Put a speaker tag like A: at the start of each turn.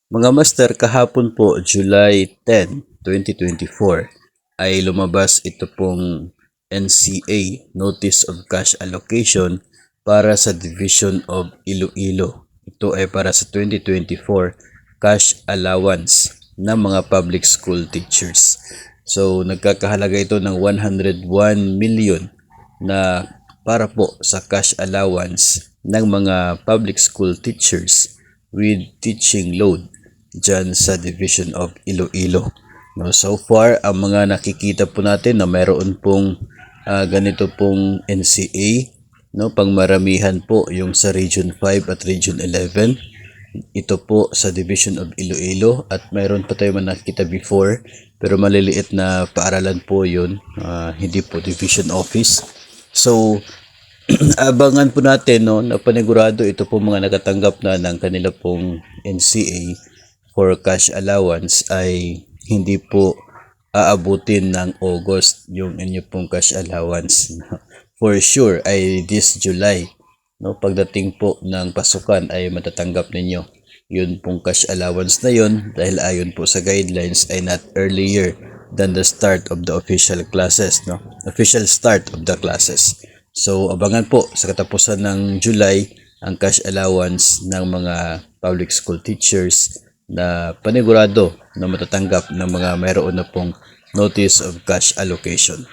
A: Mga master, kahapon po, July 10, 2024, ay lumabas ito pong NCA, Notice of Cash Allocation, para sa Division of Iloilo. Ito ay para sa 2024 cash allowance ng mga public school teachers. So, nagkakahalaga ito ng 101 million na para po sa cash allowance ng mga public school teachers with teaching load dyan sa Division of Iloilo. No, so far, ang mga nakikita po natin na mayroon pong ganito pong NCA, no, pangmaramihan po yung sa Region 5 at Region 11. Ito po sa Division of Iloilo at mayroon pa tayo man nakikita before pero maliliit na paaralan po yun, hindi po Division Office. So, abangan po natin, no, na panigurado ito po mga nakatanggap na ng kanila pong NCA for cash allowance ay hindi po aabutin ng August yung inyo pong cash allowance. For sure ay this July, no, pagdating po ng pasukan ay matatanggap ninyo yun pong cash allowance na yun dahil ayon po sa guidelines ay not earlier than the start of the official classes, no, official start of the classes. So abangan po sa katapusan ng July ang cash allowance ng mga public school teachers na panigurado na matatanggap ng mga mayroon na pong notice of cash allocation.